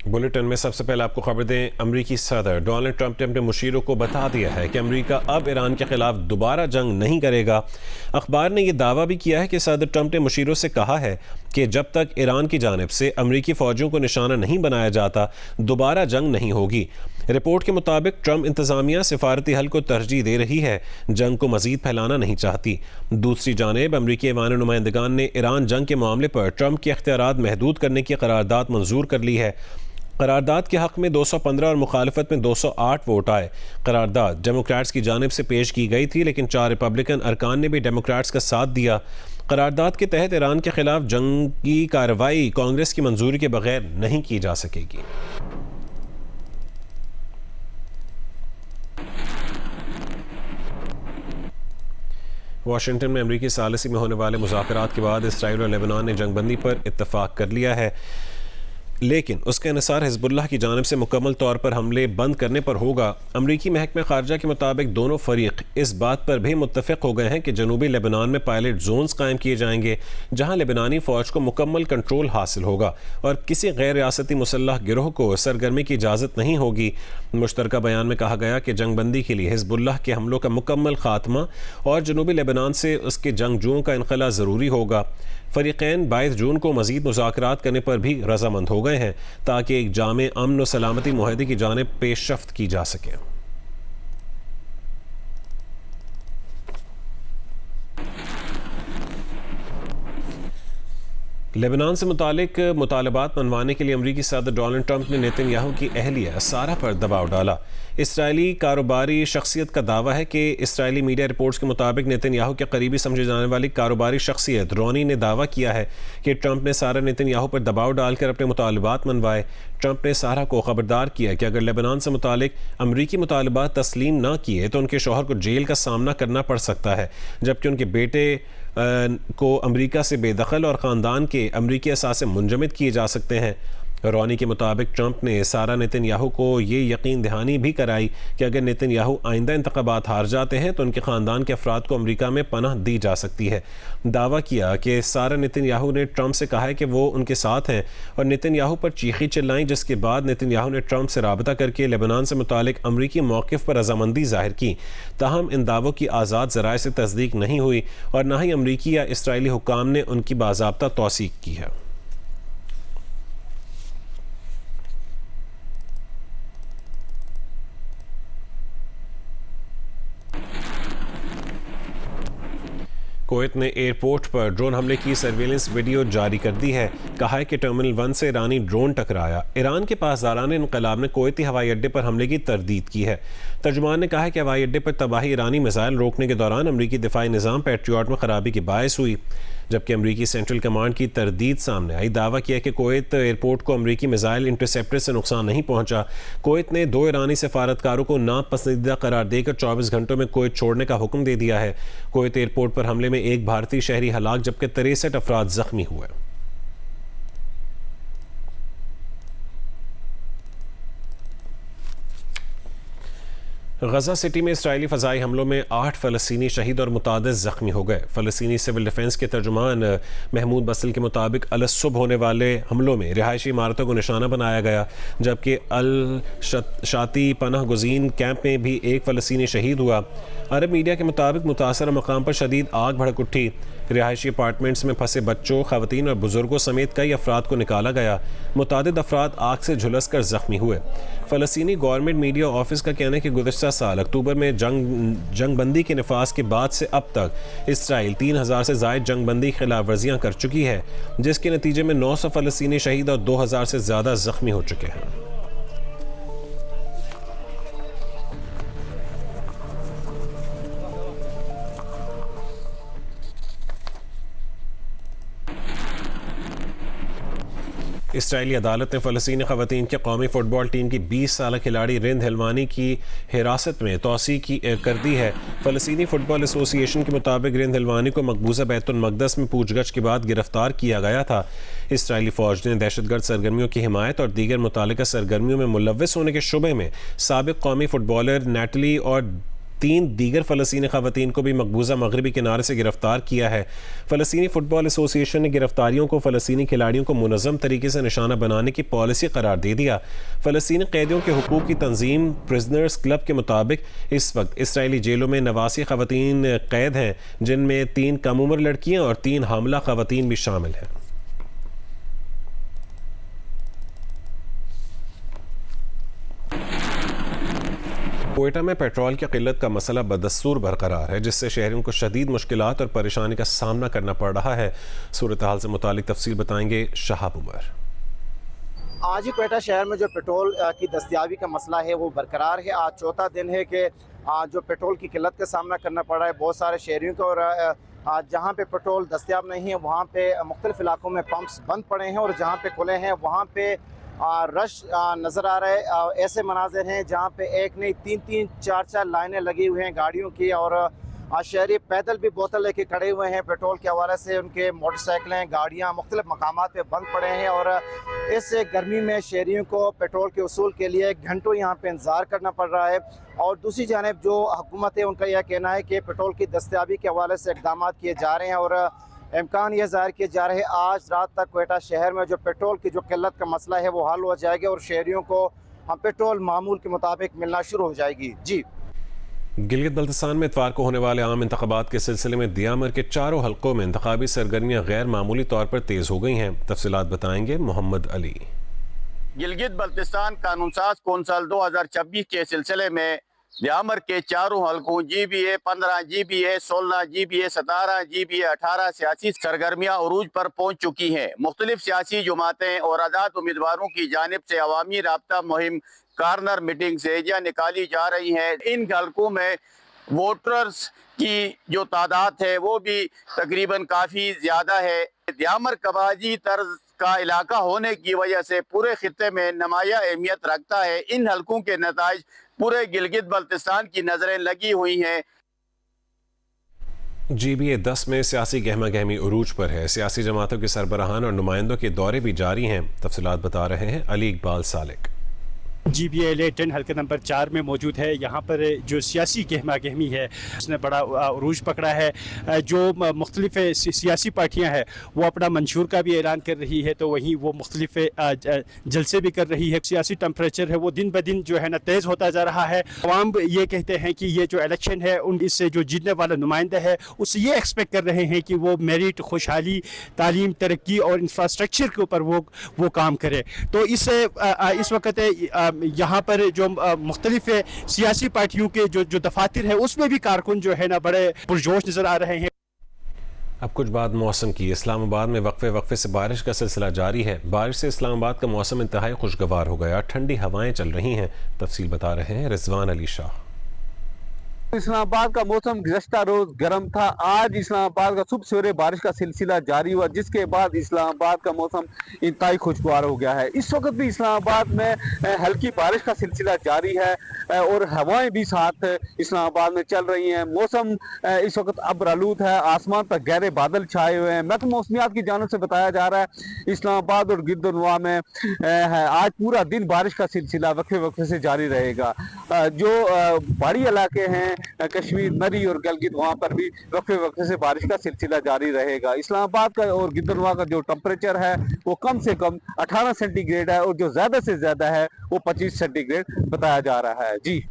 Bulletin में सबसे पहले आपको खबर दें, अमरीकी सदर डोनाल्ड ट्रंप ने अपने मुशीरों को बता दिया है कि अमरीका अब ईरान के खिलाफ दोबारा जंग नहीं करेगा। अखबार ने यह दावा भी किया है कि सदर ट्रंप ने मुशीरों से कहा है कि जब तक ईरान की जानिब से अमरीकी फौजियों को निशाना नहीं बनाया जाता दोबारा जंग नहीं होगी। रिपोर्ट के मुताबिक ट्रंप इंतजामिया सिफारती हल को तरजीह दे रही है, जंग को मजीद फैलाना नहीं चाहती। दूसरी जानिब अमरीकी ऐवान नुमाइंदगान ने ईरान जंग के मामले पर ट्रंप के इख्तियारात महदूद करने की करारदाद मंजूर कर ली है। करारदाद के हक में 215 और मुखालफत में 208 वोट आए। करारदाद डेमोक्रेट्स की जानिब से पेश की गई थी, लेकिन 4 रिपब्लिकन अरकान ने भी डेमोक्रेट्स का साथ दिया। करारदाद के तहत ईरान के खिलाफ जंगी कार्रवाई कांग्रेस की मंजूरी के बगैर नहीं की जा सकेगी। वाशिंगटन में अमरीकी सालिसी में होने वाले मुज़ाकरात के बाद इसराइल और लेबनान ने जंगबंदी पर इत्तफाक कर लिया है, लेकिन उसके अनुसार हिजबुल्लाह की जानिब से मुकम्मल तौर पर हमले बंद करने पर होगा। अमरीकी महकमे खारजा के मुताबिक दोनों फरीक इस बात पर भी मुत्तफ़िक़ हो गए हैं कि जनूबी लेबनान में पायलट जोन्स कायम किए जाएंगे, जहां लेबनानी फ़ौज को मुकम्मल कंट्रोल हासिल होगा और किसी गैर रियासती मुसल्लह गिरोह को सरगर्मी की इजाज़त नहीं होगी। मुश्तरका बयान में कहा गया कि जंगबंदी के लिए हिजबुल्लाह के हमलों का मुकम्मल खात्मा और जनूबी लेबनान से उसके जंगजुओं का इनखला ज़रूरी होगा। फरीक़ैन 22 जून को मज़ीद मुज़ाकरात करने पर भी रज़ामंद हो गए हैं ताकि एक जामे अमन और सलामती मुआहदे की जानिब पेशरफ्त की जा सके। लेबनान से मुतालिक मुतालबात मनवाने के लिए अमरीकी सदर डोनाल्ड ट्रंप ने नेतन्याहू की अहलिया सारा पर दबाव डाला। इसराइली कारोबारी शख्सियत का दावा है कि इसराइली मीडिया रिपोर्ट्स के मुताबिक नेतन्याहू के करीबी समझे जाने वाली कारोबारी शख्सियत रोनी ने दावा किया है कि ट्रंप ने सारा नेतन्याहू पर दबाव डालकर अपने मुतालबात मनवाए। ट्रंप ने सारा को खबरदार किया कि अगर लेबनान से मुतालिक अमरीकी मुतालबात तस्लीम न किए तो उनके शौहर को जेल का सामना करना पड़ सकता है, जबकि उनके बेटे को अमरीका से बेदखल और ख़ानदान के अमरीकी असासे मुंजमद किए जा सकते हैं। रोनी के मुताबिक ट्रंप ने सारा नेतन्याहू को ये यकीन दहानी भी कराई कि अगर नेतन्याहू आइंदा इंतखाबात हार जाते हैं तो उनके ख़ानदान के अफराद को अमरीका में पनाह दी जा सकती है। दावा किया कि सारा नेतन्याहू ने ट्रंप से कहा है कि वो उनके साथ हैं और नेतन्याहू पर चीखी चिल्लाई, जिसके बाद नेतन्याहू ने ट्रंप से राबता करके लेबनान से मुतालिक अमरीकी मौक़िफ़ पर रज़ामंदी ज़ाहिर की। ताहम इन दावों की आज़ाद ज़राए से तस्दीक नहीं हुई और न ही अमरीकी या इसराइली हुक्काम ने उनकी बाज़ाब्ता तौसीक की है। कुवैत ने एयरपोर्ट पर ड्रोन हमले की सर्वेलेंस वीडियो जारी कर दी है। कहा है कि टर्मिनल 1 से ईरानी ड्रोन टकराया। ईरान के पासदारान इनकलाब ने कुवैती हवाई अड्डे पर हमले की तरदीद की है। तर्जुमान ने कहा है कि हवाई अड्डे पर तबाही ईरानी मिसाइल रोकने के दौरान अमरीकी दिफाई निज़ाम पैट्रियट में खराबी की बायस हुई, जबकि अमरीकी सेंट्रल कमांड की तरदीद सामने आई। दावा किया कि कुवैत एयरपोर्ट को अमरीकी मिसाइल इंटरसेप्टर से नुकसान नहीं पहुंचा। कुवैत ने 2 ईरानी सफारतकारों को नापसंदीदा करार देकर 24 घंटों में कुवैत छोड़ने का हुक्म दे दिया है। कुवैत एयरपोर्ट पर हमले में एक भारतीय शहरी हलाक जबकि 63 अफराद जख्मी हुए। गजा सिटी में इसराइली फ़ज़ाई हमलों में 8 फ़लस्तीनी शहीद और मुतादिद ज़ख्मी हो गए। फ़लस्तीनी सिविल डिफेंस के तर्जुमान महमूद बसल के मुताबिक अलसुबह होने वाले हमलों में रिहायशी इमारतों को निशाना बनाया गया, जबकि अल शाती पनाह गुज़ीन कैंप में भी एक फ़लस्तीनी शहीद हुआ। अरब मीडिया के मुताबिक मुतासर मकाम पर शदीद आग भड़क उठी। रिहायशी अपार्टमेंट्स में फंसे बच्चों, ख़वातीन और बुजुर्गों समेत कई अफराद को निकाला गया। मुतादिद अफराद आग से झुलस कर ज़ख्मी हुए। फ़लस्तीनी गवर्नमेंट मीडिया ऑफिस का कहना है कि गुज़श्ता साल अक्टूबर में जंगबंदी के नफाज के बाद से अब तक इसराइल 3000 से ज़ायद जंगबंदी खिलाफ वर्जियाँ कर चुकी है, जिसके नतीजे में 900 फ़लस्तीनी शहीद और 2000 से ज़्यादा ज़ख्मी हो चुके हैं। इसराइली अदालत ने फ़लस्तीनी ख़वातीन के कौमी फ़ुटबॉल टीम की 20 साल खिलाड़ी रिंद हिलवानी की हिरासत में तौसी कर दी है। फ़लस्तीनी फ़ुटबॉल एसोसिएशन के मुताबिक रिंद हिलवानी को मकबूजा बैतुल मक़दस में पूछगछ के बाद गिरफ्तार किया गया था। इसराइली फ़ौज ने दहशतगर्द सरगर्मियों की हिमायत और दीगर मुतालिका सरगर्मियों में मुलव्वस होने के शुबे में साबिक़ कौमी फ़ुटबॉलर नैटली और 3 दीगर फ़लस्तीनी ख़वातीन को भी मकबूजा मगरबी किनारे से गिरफ्तार किया है। फ़लस्तीनी फ़ुटबॉल एसोसिएशन ने गिरफ्तारियों को फ़लस्तीनी खिलाड़ियों को मुनज़्ज़म तरीके से निशाना बनाने की पॉलिसी करार दे दिया। फ़लस्तीनी कैदियों के हुकूक़ की तंजीम प्रिजनर्स क्लब के मुताबिक इस वक्त इसराइली जेलों में 89 ख़वातीन कैद हैं, जिनमें 3 कम उम्र लड़कियाँ और 3 हामला ख़वातीन भी शामिल हैं। कोयटा में पेट्रोल की किल्लत का मसला बदस्तूर बरकरार है, जिससे शहरियों को शदीद मुश्किलात और परेशानी का सामना करना पड़ रहा है। सूरत हाल से मुतालिक तफसील बताएंगे शहाब उमर। आज ही कोयटा शहर में जो पेट्रोल की दस्तियाबी का मसला है वो बरकरार है। आज चौथा दिन है कि जो पेट्रोल की किल्लत का सामना करना पड़ रहा है बहुत सारे शहरियों को, और जहाँ पे पेट्रोल दस्तियाब नहीं है वहाँ पे मुख्तलिफ इलाकों में पंप्स बंद पड़े हैं, और जहाँ पे खुले हैं वहाँ पे रश नज़र आ रहा है। ऐसे मनाजिर हैं जहाँ पे एक नहीं 3-3, 4-4 लाइनें लगी हुई हैं गाड़ियों की, और शहरी पैदल भी बोतल लेके खड़े हुए हैं। पेट्रोल के हवाले से उनके मोटरसाइकिलें, गाड़ियाँ मुख्तलिफ मकामात पे बंद पड़े हैं, और इस गर्मी में शहरियों को पेट्रोल के वसूल के लिए घंटों यहाँ पे इंतज़ार करना पड़ रहा है। और दूसरी जानिब जो हुकूमत है उनका यह कहना है कि पेट्रोल की दस्तियाबी के हवाले से इक़दाम किए जा रहे हैं, और इम्कान यह ज़ाहिर किए जा रहे हैं आज रात तक कोयटा शहर में जो पेट्रोल की जो किल्लत का मसला है वो हल हो जाएगा, और शहरियों को हम पेट्रोल मामूल के मुताबिक मिलना शुरू हो जाएगी। जी। गिलगित बल्तिस्तान में इतवार को होने वाले आम इंतखाबात के सिलसिले में दियामर के चारों हलकों में इंतखाबी सरगर्मियाँ गैर मामूली तौर पर तेज़ हो गई हैं। तफसीलात बताएंगे मोहम्मद अली। गिलगित बल्तिस्तान कानूनसाज कौंसल 2026 के सिलसिले में दियामर के चारों हलकों GBA 15, GBA 16, GBA 17, GBA 18 सियासी सरगर्मियाँ उरूज पर पहुँच चुकी हैं। मुख्तलिफ सियासी जमातें और आज़ाद उम्मीदवारों की जानिब से अवामी राब्ता मुहिम कार्नर मीटिंग से निकाली जा रही हैं। इन हलकों में वोटर्स की जो तादाद है वो भी तकरीबन काफ़ी ज़्यादा है। दियामर कबाजी तर्ज का इलाका होने की वजह से पूरे खित्ते में नुमाया अहमियत रखता है। इन हलकों के नताइज पूरे गिलगित बल्तिस्तान की नजरें लगी हुई हैं। GBA 10 में सियासी गहमा गहमी उरूज पर है। सियासी जमातों के सरबराहान और नुमाइंदों के दौरे भी जारी हैं। तफसीलात बता रहे हैं अली इकबाल सालिक। GBA 10 हल्के नंबर 4 में मौजूद है। यहाँ पर जो सियासी गहमा गहमी है उसने बड़ा उरूज पकड़ा है। जो मुख्तलिफ सियासी पार्टियाँ हैं वो अपना मंशूर का भी ऐलान कर रही है, तो वहीं वो मुख्तलिफ जलसे भी कर रही है। सियासी टेम्परेचर है वो दिन ब दिन जो है ना तेज़ होता जा रहा है। अवाम ये कहते हैं कि ये जो इलेक्शन है उन इससे जो जीतने वाला नुमाइंदा है उससे ये एक्सपेक्ट कर रहे हैं कि वो मेरिट, खुशहाली, तालीम, तरक्की और इंफ्रास्ट्रक्चर के ऊपर वो काम करे। तो इससे इस वक्त यहाँ पर जो मुख्तलिफ सियासी पार्टियों के जो दफातर है उसमें भी कारकुन जो है ना बड़े पुरजोश नज़र आ रहे हैं। अब कुछ बात मौसम की। इस्लामाबाद में वक्फे से बारिश का सिलसिला जारी है। बारिश से इस्लामाबाद का मौसम इंतहाई खुशगवार हो गया। ठंडी हवाएं चल रही हैं। तफसील बता रहे हैं रिजवान अली शाह। इस्लामाबाद का मौसम गुज़श्ता रोज गर्म था। आज इस्लामाबाद का सुबह सवेरे बारिश का सिलसिला जारी हुआ, जिसके बाद इस्लामाबाद का मौसम इंतहाई खुशगवार हो गया है। इस वक्त भी इस्लामाबाद में हल्की बारिश का सिलसिला जारी है और हवाएं भी साथ इस्लामाबाद में चल रही हैं। मौसम इस वक्त अब्रालूद है, आसमान पर गहरे बादल छाए हुए हैं। महकमा मौसमियात की जानिब से बताया जा रहा है इस्लामाबाद और गिरदनवा में आज पूरा दिन बारिश का सिलसिला वक्फे से जारी रहेगा। जो पहाड़ी इलाके हैं कश्मीर, मरी और गलगित, वहाँ पर भी वक्फे से बारिश का सिलसिला जारी रहेगा। इस्लामाबाद का और गिरदनवा का जो टेम्परेचर है वो कम से कम 18 सेंटीग्रेड है, और जो ज़्यादा से ज़्यादा है वो 25 सेंटीग्रेड बताया जा रहा है। जी।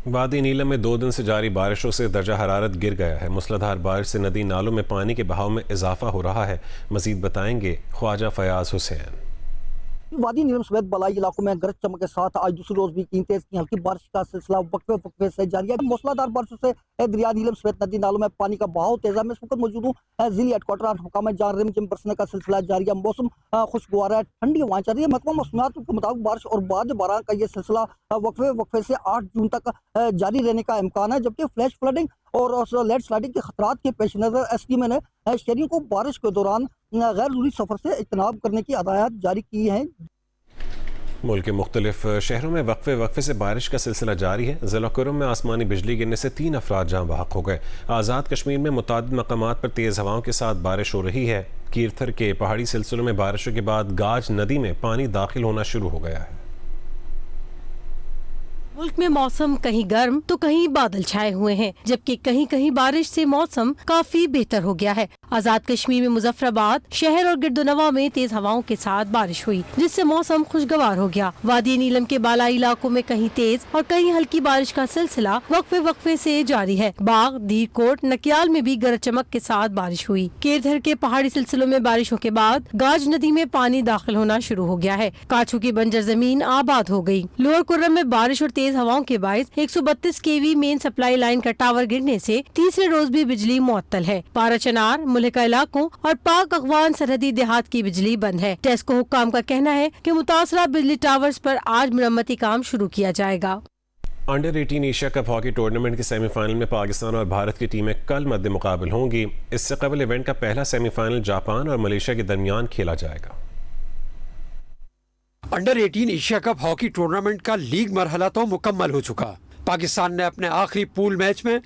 वादी नीलम में 2 दिन से जारी बारिशों से दर्जा हरारत गिर गया है। मूसलाधार बारिश से नदी नालों में पानी के बहाव में इजाफा हो रहा है। मजीद बताएंगे ख्वाजा फयाज हुसैन। वादी नीलम समेत बलाई इलाकों में गरज चमक के साथ आज दूसरे रोज भी तेज की हल्की बारिश का सिलसिला वक्फे से जारी है। मूसलाधार बारिशों से दरिया नीलम समेत नदी नालों में पानी का बहाव तेज है। मैं इस वक्त मौजूद हूँ जिले हेडक्वार्टर हुकाम जहाँ रिमझिम बरसने का सिलसिला जारी है। मौसम खुशगवार है, ठंडी हवाएं चल रही है। महकमा मौसमियात के मुताबिक बारिश और बाद बारिश का ये सिलसिला वक्फे से 8 जून तक जारी रहने का इम्कान है, जबकि फ्लैश फ्लडिंग और लैंड स्लाइडिंग के खतरात के पेश नज़र SDM ने शहरियों को बारिश के दौरान गैर जरूरी सफर से इज्तनाब करने की हदायत जारी की है। मुल्क के मुख्तलिफ शहरों में वक्फे से बारिश का सिलसिला जारी है। ज़िला कुरुम में आसमानी बिजली गिरने से 3 अफराद जाँ बहक हो गए। आज़ाद कश्मीर में मुतादिद मकामात पर तेज़ हवाओं के साथ बारिश हो रही है। कीरथर के पहाड़ी सिलसिलों में बारिशों के बाद गाज नदी में पानी दाखिल होना शुरू हो गया है। मुल्क में मौसम कहीं गर्म तो कहीं बादल छाए हुए हैं, जबकि कहीं कहीं बारिश से मौसम काफी बेहतर हो गया है। आजाद कश्मीर में मुजफ्फराबाद शहर और गिरदोनवा में तेज हवाओं के साथ बारिश हुई, जिससे मौसम खुशगवार हो गया। वादी नीलम के बालाई इलाकों में कहीं तेज और कहीं हल्की बारिश का सिलसिला वक्फे वक्फे से जारी है। बाग, दीरकोट, नकियाल में भी गरज चमक के साथ बारिश हुई। केरधर के पहाड़ी सिलसिलों में बारिशों के बाद गाज नदी में पानी दाखिल होना शुरू हो गया है। काछू की बंजर जमीन आबाद हो गई। लोअर कुर्रम में बारिश और तेज हवाओं के बायस 132 केवी मेन सप्लाई लाइन का टावर गिरने से तीसरे रोज भी बिजली मुअत्तल है। पारा चनार, मुल्का इलाकों और पाक अफगान सरहदी देहात की बिजली बंद है। टेस्को हुक्काम का कहना है कि मुतासरा बिजली टावर्स पर आज मरम्मती काम शुरू किया जाएगा। Under 18 Asia cup hockey tournament के सेमीफाइनल में पाकिस्तान और भारत की टीमें कल मद्दे मुकाबिल होंगी। इससे कबल इवेंट का पहला सेमीफाइनल जापान और मलेशिया के दरमियान खेला जाएगा। Under 18 Asia cup hockey tournament का लीग मरहला तो मुकम्मल हो चुका। पाकिस्तान ने अपने आखिरी पूल मैच में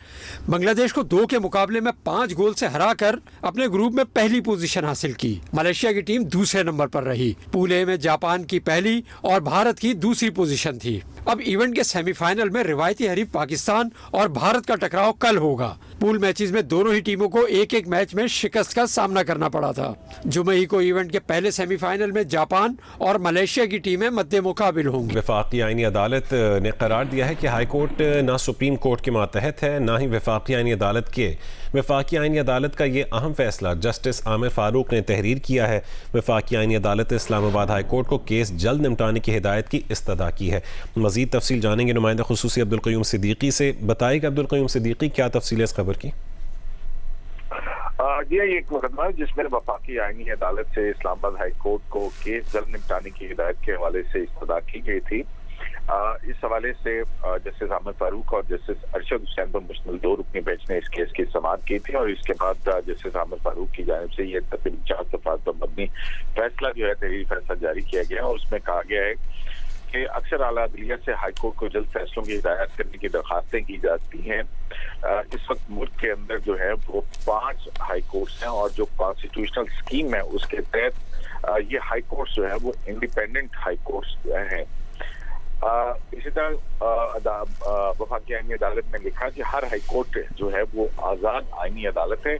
बांग्लादेश को 2 के मुकाबले में 5 गोल से हराकर अपने ग्रुप में पहली पोजीशन हासिल की। मलेशिया की टीम दूसरे नंबर पर रही। पूल ए में जापान की पहली और भारत की दूसरी पोजीशन थी। अब इवेंट के सेमीफाइनल में रिवायती हरीफ पाकिस्तान और भारत का टकराव कल होगा। पूल मैचेस में दोनों ही टीमों को एक एक मैच में शिकस्त का सामना करना पड़ा था। जुमे को इवेंट के पहले सेमीफाइनल में जापान और मलेशिया की टीमें मद्दे मुकाबिल होंगी। वफाकी आईनी अदालत ने करार दिया है कि हाई कोर्ट ना सुप्रीम कोर्ट के मातहत है, ना ही वफाकी आईनी अदालत के। वफाकी आईनी अदालत का ये अहम फैसला जस्टिस आमिर फारूक ने तहरीर किया है। वफाकी आईनी अदालत इस्लामाबाद हाई कोर्ट को केस जल्द निपटाने की हिदायत की इस्तदा की है। मजीद तफसील जानेंगे नुमाइंदा खुसूसी अब्दुल क़य्यूम सिद्दीकी से। बताइएगा अब्दुल क़य्यूम सिद्दीकी, क्या तफसील है इस खबर की? ये एक मुकदमा है जिसमें वफाकी आईनी अदालत से इस्लामाबाद हाई कोर्ट को केस जल्द निपटाने की हिदायत के हवाले से इस्तदा की गई थी। इस हवाले से जस्टिस आमिर फारूक और जस्टिस अरशद हुसैन पर मुश्तमिल 2 रुकनी बेंच ने इस केस की समाअत की थी और इसके बाद जस्टिस आमिर फारूक की जानिब से ये तकरीबन 4 सफ़हात पर मबनी फैसला जो है तहरीरी फैसला जारी किया गया और उसमें कहा गया है कि अक्सर आला अदलिया से हाई कोर्ट को जल्द फैसलों की हिदायत करने की दरखास्तें की जाती हैं। इस वक्त मुल्क के अंदर जो है वो 5 हाई कोर्ट्स हैं और जो कॉन्स्टिट्यूशनल स्कीम है उसके तहत ये हाई कोर्ट्स जो है वो इंडिपेंडेंट हाई कोर्ट्स हैं। इसी तरह वफाकी आईनी अदालत ने लिखा कि हर हाई कोर्ट जो है वो आज़ाद आईनी अदालत है।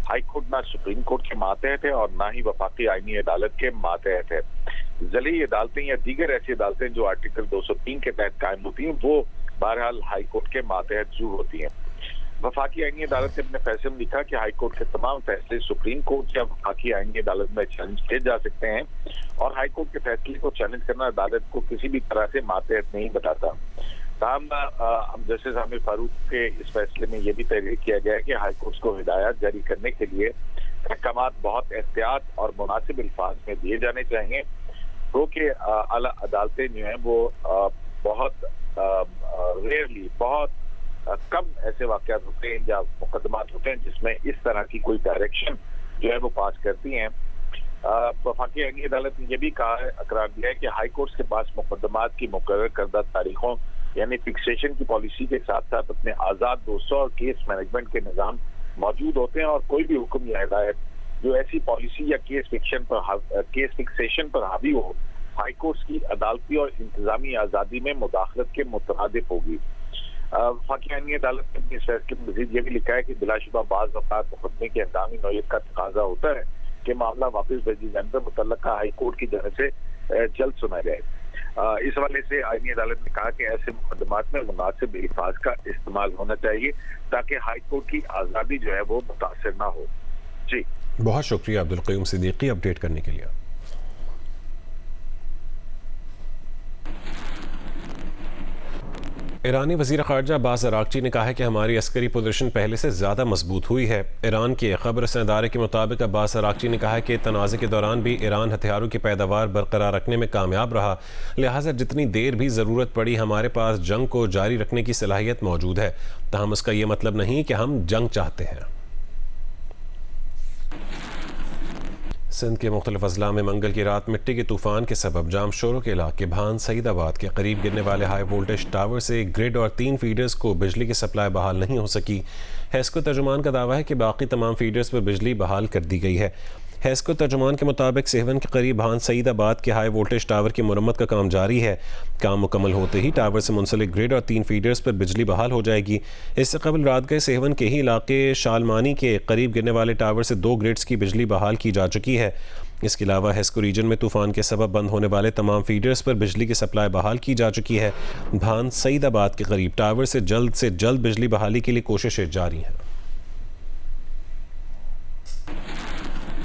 हाई कोर्ट ना सुप्रीम कोर्ट के मातहत है और ना ही वफाकी आईनी अदालत के मातहत है। ज़ली अदालतें या दीगर ऐसी अदालतें जो आर्टिकल 203 के तहत कायम होती हैं वो बहरहाल हाई कोर्ट के मातहत जरूर होती हैं। वफाकी आईनी अदालत ने अपने फैसले में लिखा कि हाई कोर्ट के तमाम फैसले सुप्रीम कोर्ट या वफाकी आईनी अदालत में चैलेंज किए जा सकते हैं और हाई कोर्ट के फैसले को चैलेंज करना अदालत को किसी भी तरह से मातहत नहीं बताता। ताहम जस्टिस आमिर फारूक के इस फैसले में यह भी तहरीर किया गया है कि हाई कोर्ट को हिदायत जारी करने के लिए अहकाम बहुत एहतियात और मुनासिब अल्फाज में दिए जाने चाहिए। क्योंकि आला अदालतें जो हैं वो बहुत रेयरली बहुत कम ऐसे वाक़यात होते हैं या मुकदमात होते हैं जिसमें इस तरह की कोई डायरेक्शन जो है वो पास करती हैं। वफाकी आईनी अदालत ने यह भी कहा है, करार दिया है कि हाई कोर्ट्स के पास मुकदमात की मुकर्रर करदा तारीखों यानी फिक्सेशन की पॉलिसी के साथ साथ अपने आज़ाद दोस्तों और केस मैनेजमेंट के निज़ाम मौजूद होते हैं और कोई भी हुक्म या हिदायत जो ऐसी पॉलिसी या केस फिक्सेशन पर हावी हो हाई कोर्ट्स की अदालती और इंतजामी आज़ादी में मुदाखलत के मुतरादिफ होगी। वफाकी आईनी अदालत ने अपने इस फैसले में मज़ीद ये भी लिखा है कि बिलाशुबा बाज़ औक़ात मुकदमे की हंगामी नौयत का तकाजा होता है कि मामला वापस भेजे जाने पर मुतल्लका हाई कोर्ट की जानिब से जल्द सुना जाए। इस हवाले से आईनी अदालत ने कहा कि ऐसे मुकदमात में मुनासिब अल्फाज का इस्तेमाल होना चाहिए ताकि हाई कोर्ट की आज़ादी जो है वो मुतासर ना हो। जी बहुत शुक्रिया अब्दुल क़य्यूम सिद्दीकी अपडेट करने के लिए। ईरानी वज़ीर ख़ारजा अब्बास अराग़ची ने कहा है कि हमारी अस्करी पोजीशन पहले से ज़्यादा मजबूत हुई है। ईरान के खबर रसां इदारे के मुताबिक अब्बास अराग़ची ने कहा है कि तनाज़े के दौरान भी ईरान हथियारों की पैदावार बरकरार रखने में कामयाब रहा, लिहाजा जितनी देर भी ज़रूरत पड़ी हमारे पास जंग को जारी रखने की सलाहियत मौजूद है। ताहम इसका ये मतलब नहीं कि हम जंग चाहते हैं। सिंध के मुख्तलिफ अजला में मंगल की रात मिट्टी के तूफान के सबब जाम शोरों के इलाके भान सईदाबाद के करीब गिरने वाले हाई वोल्टेज टावर से ग्रिड और 3 फीडर्स को बिजली की सप्लाई बहाल नहीं हो सकी। हेस्को तर्जुमान का दावा है कि बाकी तमाम फीडर्स पर बिजली बहाल कर दी गई है। हेस्को तर्जुमान के मुताबिक सेवन के करीब भान सईदाबाद के हाई वोल्टेज टावर की मुरम्मत का काम जारी है। काम मुकम्मल होते ही टावर से मुंसलिक ग्रिड और 3 फीडर्स पर बिजली बहाल हो जाएगी। इससे कबल रात गए सेवन के ही इलाके शालमानी के करीब गिरने वाले टावर से 2 ग्रिड्स की बिजली बहाल की जा चुकी है। इसके अलावा हेस्को रीजन में तूफान के सबब बंद होने वाले तमाम फीडर्स पर बिजली की सप्लाई बहाल की जा चुकी है। भान सईदाबाद के करीब टावर से जल्द बिजली बहाली के लिए कोशिशें जारी हैं।